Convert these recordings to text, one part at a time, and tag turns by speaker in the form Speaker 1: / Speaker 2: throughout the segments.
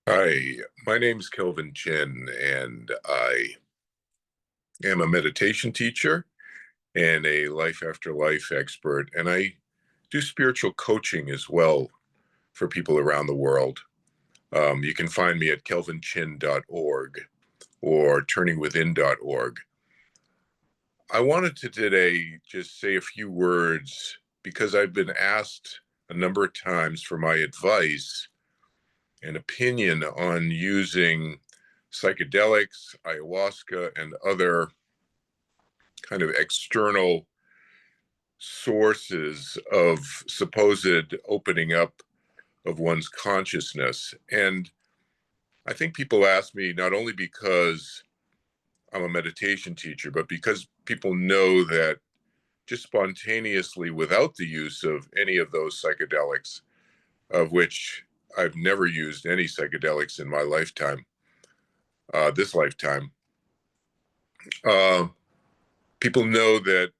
Speaker 1: Hi, my name's Kelvin Chin, and I am a meditation teacher and a life after life expert. And I do spiritual coaching as well for people around the world. You can find me at kelvinchin.org or turningwithin.org. I wanted to today just say a few words because I've been asked a number of times for my advice and opinion on using psychedelics, ayahuasca, and other kind of external sources of supposed opening up of one's consciousness. And I think people ask me not only because I'm a meditation teacher, but because people know that just spontaneously, without the use of any of those psychedelics, of which I've never used any psychedelics in my lifetime, this lifetime, uh, people know that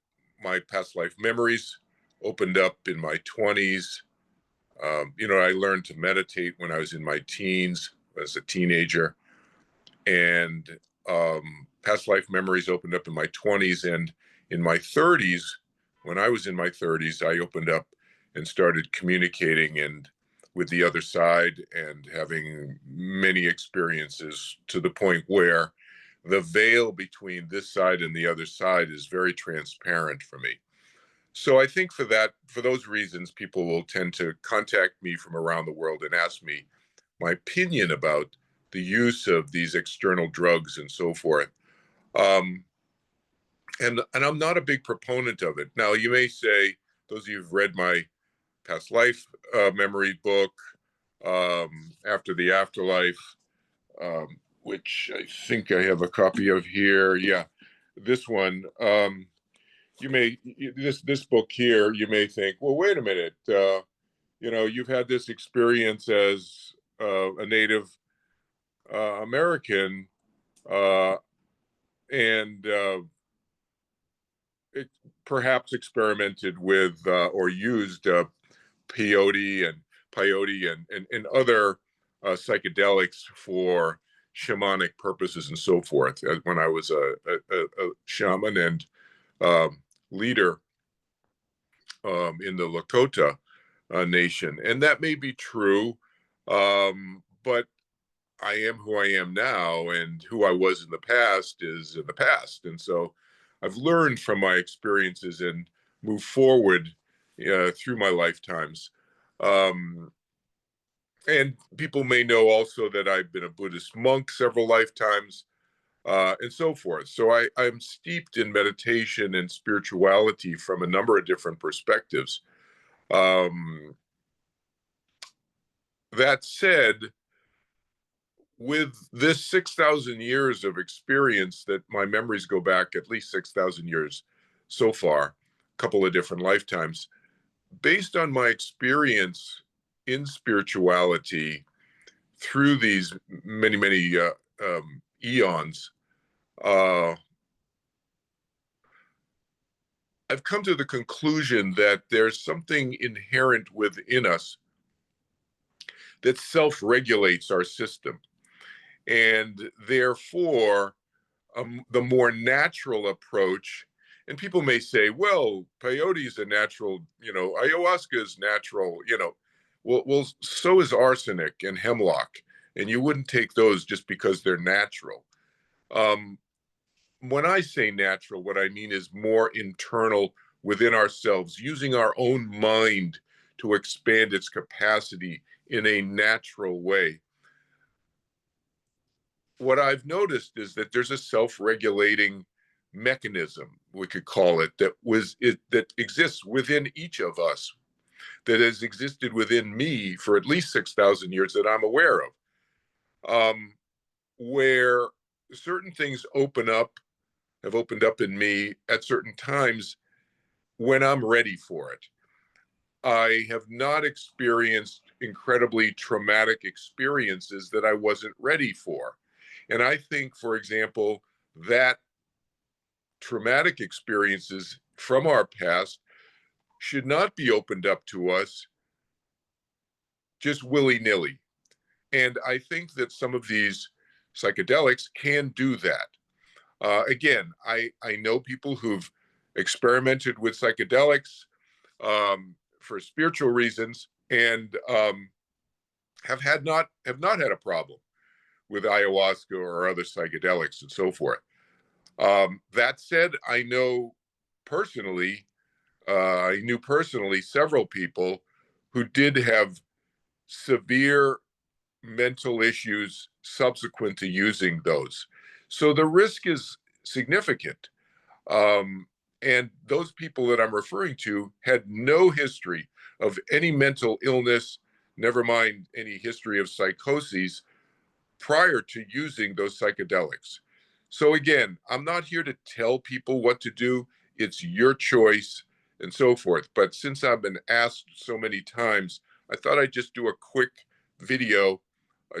Speaker 1: my past life memories opened up in my 20s. I learned to meditate when I was in my teens, as a teenager, and past life memories opened up in my 20s. And in my 30s, when I was in my 30s, I opened up and started communicating and with the other side and having many experiences to the point where the veil between this side and the other side is very transparent for me. So I think for those reasons, people will tend to contact me from around the world and ask me my opinion about the use of these external drugs and so forth. Um, and I'm not a big proponent of it. Now, you may say, those of you who've read my past life memory book, After the Afterlife, which I think I have a copy of here. Yeah, this one. You may this book here. You may think, well, wait a minute. You've had this experience as a Native American, uh, and it perhaps experimented with or used peyote and other psychedelics for shamanic purposes and so forth. When I was a shaman and leader in the Lakota nation, and that may be true, but I am who I am now, and who I was in the past is in the past. And so I've learned from my experiences and moved forward through my lifetimes. Um, and people may know also that I've been a Buddhist monk several lifetimes and so forth. So I'm steeped in meditation and spirituality from a number of different perspectives. Um, that said, with this 6,000 years of experience, that my memories go back at least 6,000 years so far, a couple of different lifetimes, based on my experience in spirituality through these many eons, uh, I've come to the conclusion that there's something inherent within us that self-regulates our system. And therefore, the more natural approach, and people may say, well, peyote is a natural, ayahuasca is natural, well, so is arsenic and hemlock. And you wouldn't take those just because they're natural. Um, when I say natural, what I mean is more internal within ourselves, using our own mind to expand its capacity in a natural way. What I've noticed is that there's a self-regulating mechanism, we could call it, that exists within each of us, that has existed within me for at least 6,000 years that I'm aware of, where certain things have opened up in me at certain times when I'm ready for it. I have not experienced incredibly traumatic experiences that I wasn't ready for. And I think, for example, that traumatic experiences from our past should not be opened up to us just willy nilly. And I think that some of these psychedelics can do that. Again, I know people who've experimented with psychedelics for spiritual reasons and have not had a problem with ayahuasca or other psychedelics and so forth. That said, I knew personally several people who did have severe mental issues subsequent to using those. So the risk is significant. Um, and those people that I'm referring to had no history of any mental illness, never mind any history of psychoses prior to using those psychedelics. So again, I'm not here to tell people what to do. It's your choice and so forth. But since I've been asked so many times, I thought I'd just do a quick video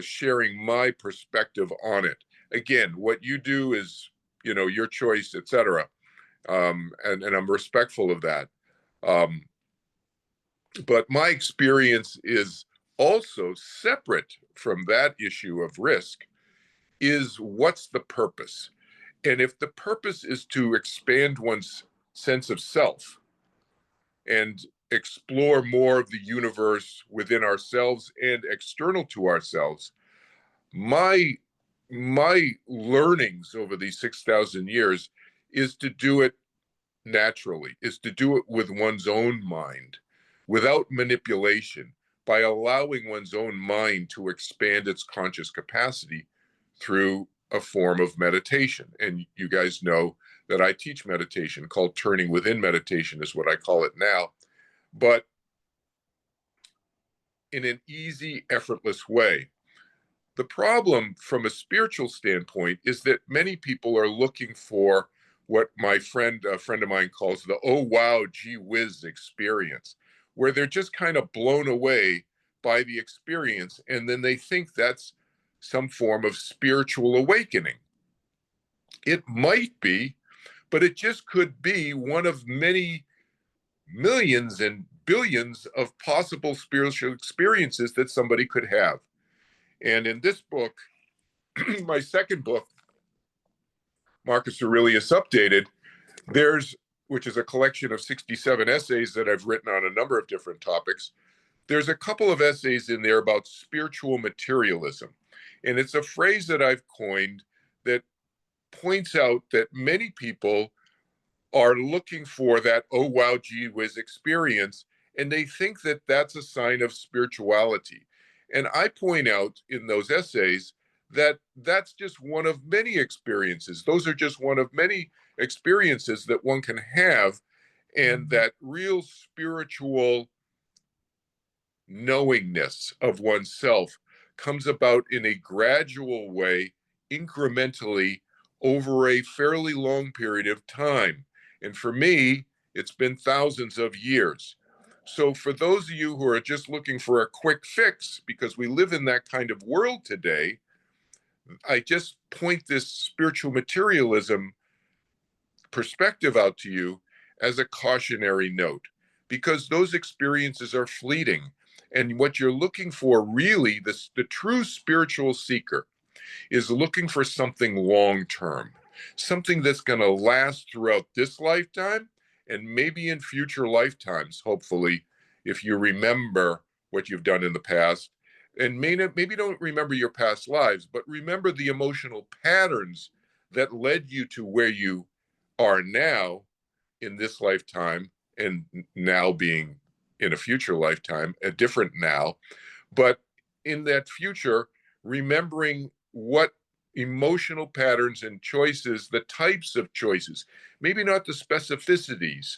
Speaker 1: sharing my perspective on it. Again, what you do is, your choice, etc. And I'm respectful of that. Um, but my experience is also separate from that issue of risk is what's the purpose? And if the purpose is to expand one's sense of self and explore more of the universe within ourselves and external to ourselves, my my learnings over these 6,000 years is to do it naturally, is to do it with one's own mind, without manipulation, by allowing one's own mind to expand its conscious capacity through a form of meditation. And you guys know that I teach meditation called Turning Within Meditation, is what I call it now, but in an easy, effortless way. The problem from a spiritual standpoint is that many people are looking for what a friend of mine calls the oh wow gee whiz experience, where they're just kind of blown away by the experience and then they think that's some form of spiritual awakening. It might be, but it just could be one of many millions and billions of possible spiritual experiences that somebody could have. And in this book, my second book, Marcus Aurelius Updated, which is a collection of 67 essays that I've written on a number of different topics. There's a couple of essays in there about spiritual materialism. And it's a phrase that I've coined that points out that many people are looking for that, oh, wow, gee whiz experience. And they think that that's a sign of spirituality. And I point out in those essays that that's just one of many experiences. Those are just one of many experiences that one can have. And that real spiritual knowingness of oneself comes about in a gradual way, incrementally, over a fairly long period of time. And for me, it's been thousands of years. So for those of you who are just looking for a quick fix, because we live in that kind of world today, I just point this spiritual materialism perspective out to you as a cautionary note, because those experiences are fleeting. And what you're looking for, really, the true spiritual seeker is looking for something long term, something that's going to last throughout this lifetime and maybe in future lifetimes, hopefully, if you remember what you've done in the past. And maybe don't remember your past lives, but remember the emotional patterns that led you to where you are now in this lifetime, and now being in a future lifetime, a different now. But in that future, remembering what emotional patterns and choices, the types of choices, maybe not the specificities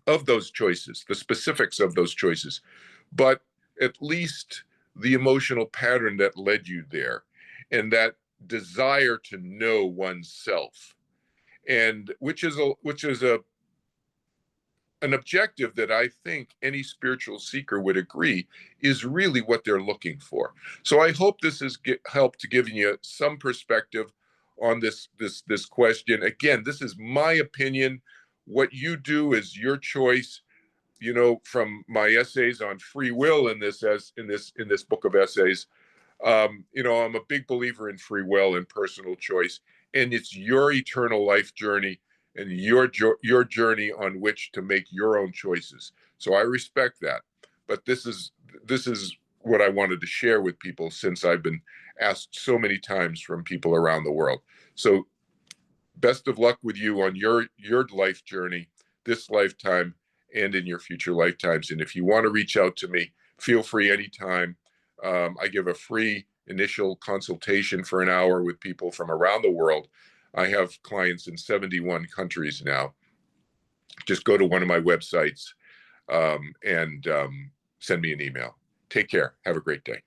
Speaker 1: of those choices, the specifics of those choices, but at least the emotional pattern that led you there, and that desire to know oneself, and which is an objective that I think any spiritual seeker would agree is really what they're looking for. So I hope this has helped giving you some perspective on this question. Again, this is my opinion. What you do is your choice. From my essays on free will in this book of essays, You know, I'm a big believer in free will and personal choice, and it's your eternal life journey and your journey on which to make your own choices. So I respect that, but this is what I wanted to share with people, since I've been asked so many times from people around the world. So best of luck with you on your life journey, this lifetime and in your future lifetimes. And if you want to reach out to me, feel free anytime. I give a free initial consultation for an hour with people from around the world. I have clients in 71 countries now. Just go to one of my websites, and send me an email. Take care. Have a great day.